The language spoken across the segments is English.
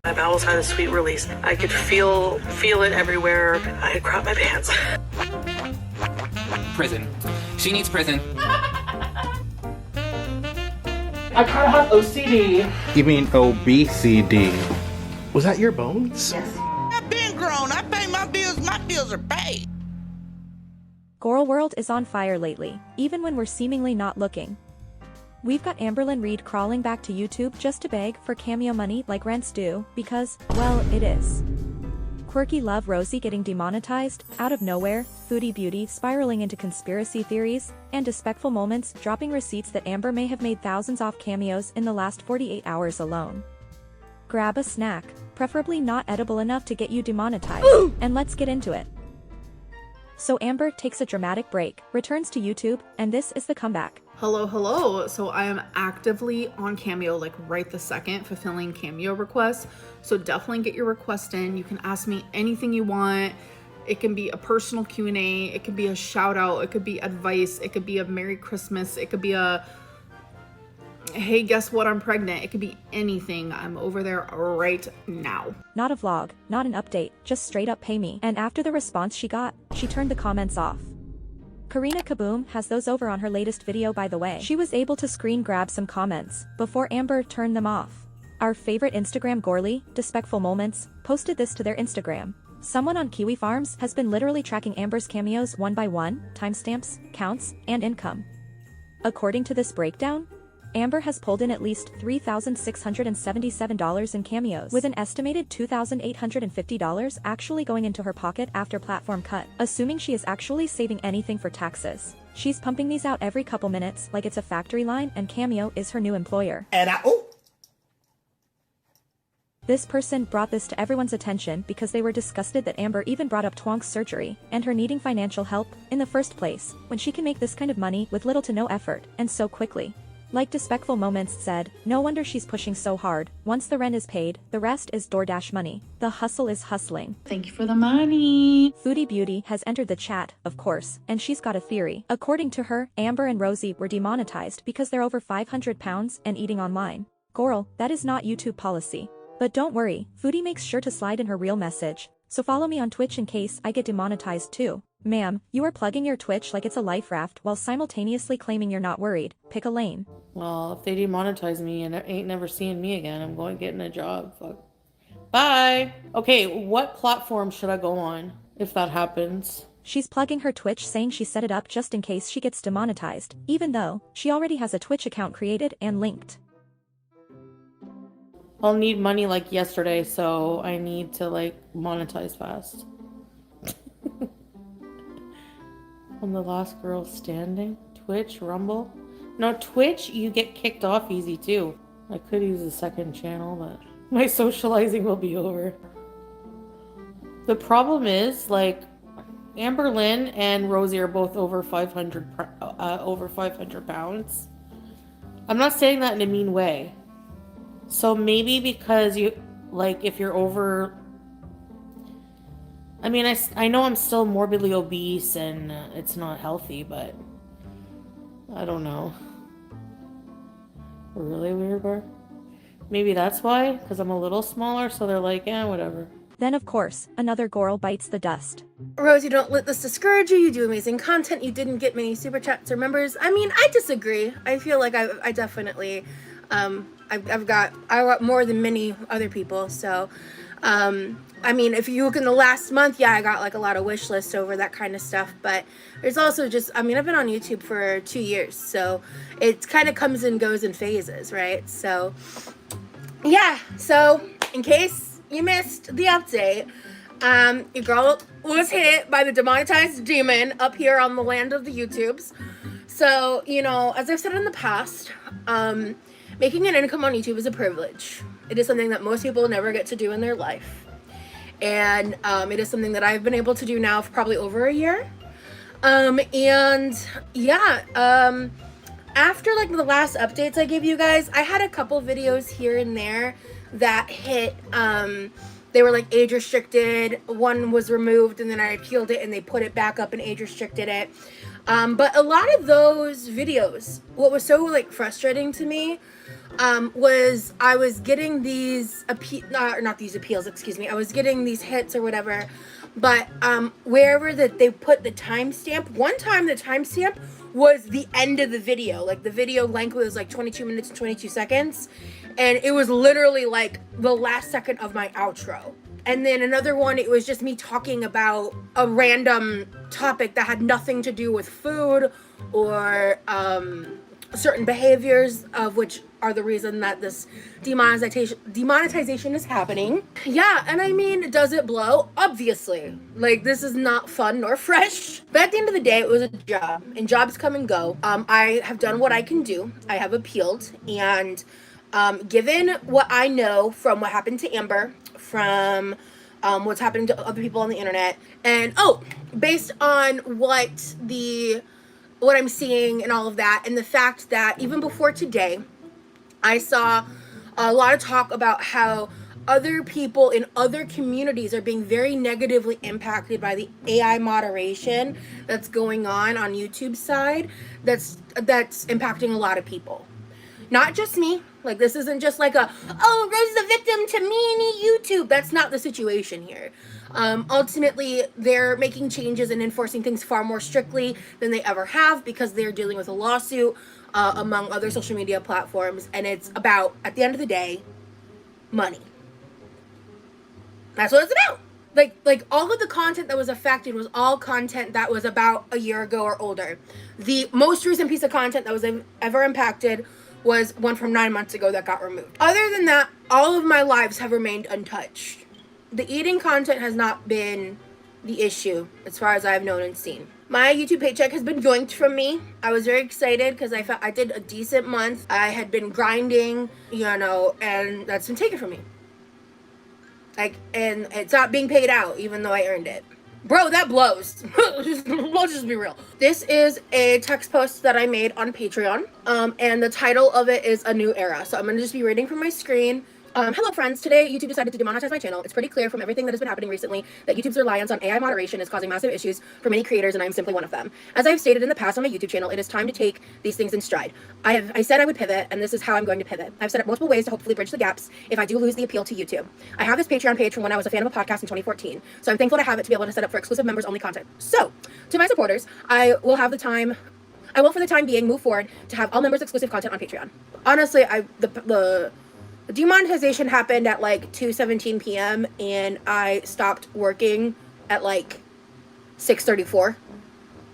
My bowels had a sweet release. I could feel it everywhere. I had crap my pants. Prison. She needs prison. I kind of have OCD. You mean obesity? Was that your bones? Yes. I've been grown. I pay my bills. My bills are paid. Gorl World is on fire lately, even when we're seemingly not looking. We've got Amberlynn Reid crawling back to YouTube just to beg for cameo money like rents do, because, well, it is. Quirkylovetosee getting demonetized, out of nowhere, Foodie Beauty spiraling into conspiracy theories, and DispekfulMolments dropping receipts that Amber may have made thousands off cameos in the last 48 hours alone. Grab a snack, preferably not edible enough to get you demonetized, and let's get into it. So Amber takes a dramatic break, returns to YouTube, and this is the comeback. Hello. So I am actively on Cameo, like right this second, fulfilling Cameo requests. So definitely get your request in. You can ask me anything you want. It can be a personal Q&A. It could be a shout out. It could be advice. It could be a Merry Christmas. It could be a, hey, guess what? I'm pregnant. It could be anything. I'm over there right now. Not a vlog, not an update, just straight up pay me. And after the response she got, she turned the comments off. Karina Kaboom has those over on her latest video, by the way. She was able to screen grab some comments before Amber turned them off. Our favorite Instagram girly, DispekfulMolments, posted this to their Instagram. Someone on Kiwi Farms has been literally tracking Amber's cameos one by one, timestamps, counts, and income. According to this breakdown, Amber has pulled in at least $3,677 in cameos, with an estimated $2,850 actually going into her pocket after platform cut. Assuming she is actually saving anything for taxes, she's pumping these out every couple minutes like it's a factory line, and Cameo is her new employer. And This person brought this to everyone's attention because they were disgusted that Amber even brought up Twonk's surgery and her needing financial help in the first place, when she can make this kind of money with little to no effort, and so quickly. Like DispekfulMolments said, no wonder she's pushing so hard. Once the rent is paid, the rest is DoorDash money. The hustle is hustling. Thank you for the money. Foodie Beauty has entered the chat, of course, and she's got a theory. According to her, Amber and Rosie were demonetized because they're over 500 pounds and eating online. Gorl, that is not YouTube policy. But don't worry, Foodie makes sure to slide in her real message, so follow me on Twitch in case I get demonetized too. Ma'am, you are plugging your Twitch like it's a life raft while simultaneously claiming you're not worried. Pick a lane. Well, if they demonetize me and ain't never seeing me again, I'm going getting a job. Fuck. Bye. Okay, what platform should I go on if that happens? She's plugging her Twitch, saying she set it up just in case she gets demonetized, even though she already has a Twitch account created and linked. I'll need money like yesterday, so I need to like monetize fast. I'm the last girl standing. Twitch, Rumble. No, Twitch, you get kicked off easy too. I could use a second channel, but my socializing will be over. The problem is, like, Amberlynn and Rosie are both over 500 pounds. I'm not saying that in a mean way. So maybe because you, like, if you're over, I mean, I know I'm still morbidly obese and it's not healthy, but I don't know. Really weird, bar? Maybe that's why, because I'm a little smaller, so they're like, yeah, whatever. Then of course, another Gorl bites the dust. Rosie, don't let this discourage you. You do amazing content. You didn't get many super chats or members. I mean, I disagree. I feel like I definitely, I got more than many other people. So, I mean, if you look in the last month, yeah, I got like a lot of wish lists over that kind of stuff. But there's also just, I mean, I've been on YouTube for 2 years, so it kind of comes and goes in phases, right? So, yeah. So, in case you missed the update, your girl was hit by the demonetized demon up here on the land of the YouTubes. So, you know, as I've said in the past, making an income on YouTube is a privilege. It is something that most people never get to do in their life. And it is something that I've been able to do now for probably over a year. And yeah, after like the last updates I gave you guys, I had a couple videos here and there that hit, they were like age restricted. One was removed and then I appealed it and they put it back up and age restricted it. But a lot of those videos, what was so like frustrating to me, was I was getting these not these appeals, excuse me. I was getting these hits or whatever, but wherever that they put the timestamp, one time the timestamp was the end of the video. Like the video length was like 22 minutes and 22 seconds, and it was literally like the last second of my outro. And then another one, it was just me talking about a random topic that had nothing to do with food or certain behaviors, of which are the reason that this demonetization is happening. Yeah, and I mean, does it blow? Obviously. Like, this is not fun nor fresh. But at the end of the day, it was a job, and jobs come and go. I have done what I can do. I have appealed, and given what I know from what happened to Amber, from what's happening to other people on the internet, and based on what I'm seeing and all of that, and the fact that even before today, I saw a lot of talk about how other people in other communities are being very negatively impacted by the AI moderation that's going on YouTube's side, that's impacting a lot of people. Not just me. Like, this isn't just like Rose is a victim to me YouTube. That's not the situation here. Ultimately, they're making changes and enforcing things far more strictly than they ever have, because they're dealing with a lawsuit among other social media platforms, and it's about, at the end of the day, money. That's what it's about. Like all of the content that was affected was all content that was about a year ago or older. The most recent piece of content that was ever impacted was one from 9 months ago that got removed. Other than that, all of my lives have remained untouched. The eating content has not been the issue as far as I've known and seen. My YouTube paycheck has been yoinked from me. I was very excited because I felt I did a decent month. I had been grinding, and that's been taken from me. And it's not being paid out, even though I earned it. Bro, that blows. We'll just be real. This is a text post that I made on Patreon, and the title of it is A New Era. So I'm going to just be reading from my screen. Hello friends, today YouTube decided to demonetize my channel. It's pretty clear from everything that has been happening recently that YouTube's reliance on AI moderation is causing massive issues for many creators, and I am simply one of them. As I've stated in the past on my YouTube channel, it is time to take these things in stride. I said I would pivot, and this is how I'm going to pivot. I've set up multiple ways to hopefully bridge the gaps if I do lose the appeal to YouTube. I have this Patreon page from when I was a fan of a podcast in 2014, so I'm thankful to have it to be able to set up for exclusive members only content. So, to my supporters, I will for the time being move forward to have all members exclusive content on Patreon. Honestly, the demonetization happened at like 2:17 p.m. and I stopped working at like 6:34.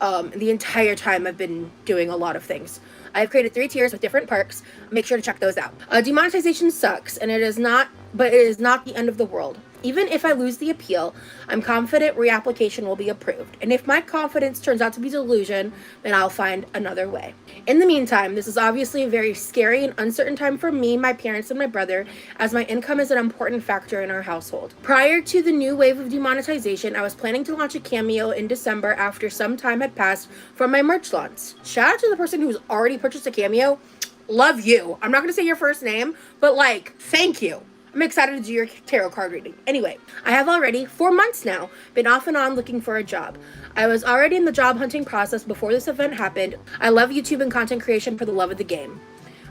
The entire time I've been doing a lot of things. I've created 3 tiers with different perks. Make sure to check those out. Demonetization sucks, and it is not the end of the world. Even if I lose the appeal, I'm confident reapplication will be approved. And if my confidence turns out to be delusion, then I'll find another way. In the meantime, this is obviously a very scary and uncertain time for me, my parents, and my brother, as my income is an important factor in our household. Prior to the new wave of demonetization, I was planning to launch a Cameo in December after some time had passed from my merch launch. Shout out to the person who's already purchased a Cameo. Love you. I'm not going to say your first name, but thank you. I'm excited to do your tarot card reading. Anyway, I have already, 4 months now, been off and on looking for a job. I was already in the job hunting process before this event happened. I love YouTube and content creation for the love of the game.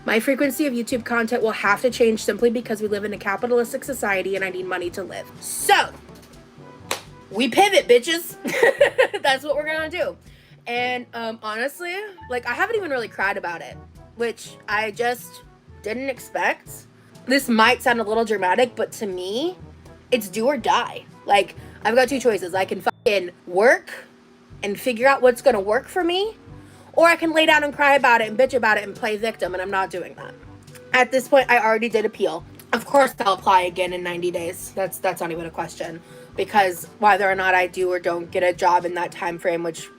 My frequency of YouTube content will have to change simply because we live in a capitalistic society and I need money to live. So, we pivot, bitches. That's what we're gonna do. And honestly, I haven't even really cried about it, which I just didn't expect. This might sound a little dramatic, but to me, it's do or die. I've got 2 choices. I can fucking work and figure out what's gonna work for me, or I can lay down and cry about it and bitch about it and play victim, and I'm not doing that. At this point, I already did appeal. Of course, I'll apply again in 90 days. That's not even a question, because whether or not I do or don't get a job in that time frame, which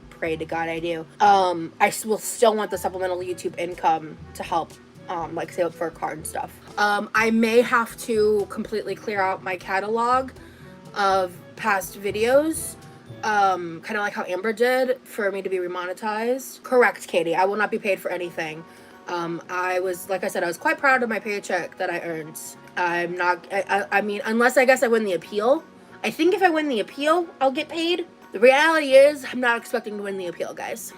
pray to God I do, I will still want the supplemental YouTube income to help save up for a car and stuff. I may have to completely clear out my catalog of past videos, kind of like how Amber did, for me to be remonetized. Correct, Katie. I will not be paid for anything. I was quite proud of my paycheck that I earned. I mean, unless I guess I win the appeal. I think if I win the appeal, I'll get paid. The reality is, I'm not expecting to win the appeal, guys.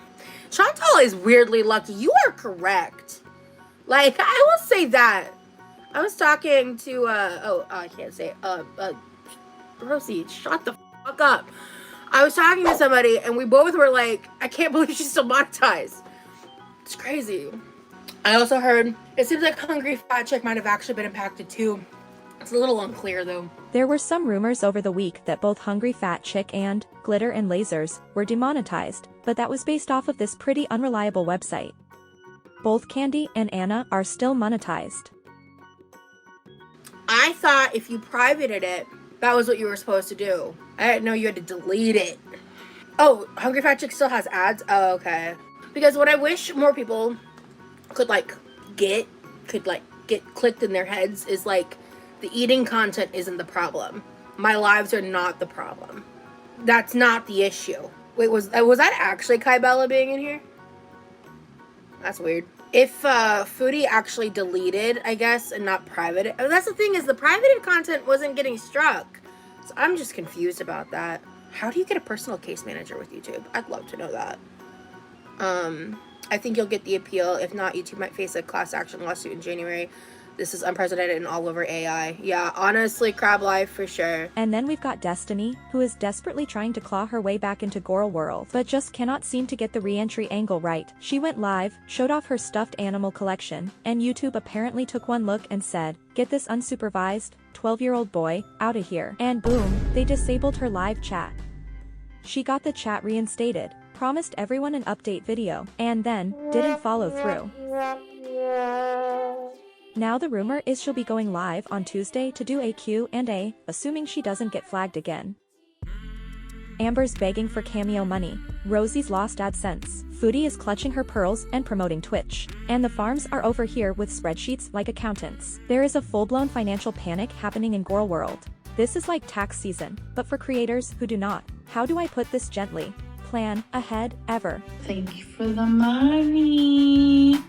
Chantal is weirdly lucky. You are correct. Like, I will say that. I was talking to, I can't say it. Rosie, shut the fuck up. I was talking to somebody, and we both were like, I can't believe she's still monetized. It's crazy. I also heard, it seems like Hungry Fat Chick might have actually been impacted too. It's a little unclear though. There were some rumors over the week that both Hungry Fat Chick and Glitter and Lasers were demonetized, but that was based off of this pretty unreliable website. Both Candy and Anna are still monetized. I thought if you privated it, that was what you were supposed to do. I didn't know you had to delete it. Oh, Hungry Fat Chick still has ads? Oh, okay. Because what I wish more people could get clicked in their heads is like, the eating content isn't the problem. My lives are not the problem. That's not the issue. Wait, was that actually Kai Bella being in here? That's weird. If Foodie actually deleted, I guess, and not privated. That's the thing, is the privated content wasn't getting struck. So I'm just confused about that. How do you get a personal case manager with YouTube? I'd love to know that. I think you'll get the appeal. If not, YouTube might face a class action lawsuit in January. This is unprecedented and all over AI. Yeah, honestly, Crab Life for sure. And then we've got Destiny, who is desperately trying to claw her way back into Gorl World, but just cannot seem to get the re-entry angle right. She went live, showed off her stuffed animal collection, and YouTube apparently took one look and said, "Get this unsupervised, 12-year-old boy, out of here." And boom, they disabled her live chat. She got the chat reinstated, promised everyone an update video, and then didn't follow through. Now the rumor is she'll be going live on Tuesday to do a Q&A, assuming she doesn't get flagged again. Amber's begging for cameo money. Rosie's lost AdSense. Foodie is clutching her pearls and promoting Twitch. And the farms are over here with spreadsheets like accountants. There is a full-blown financial panic happening in Gorl World. This is like tax season, but for creators who do not, how do I put this gently, plan ahead ever. Thank you for the money.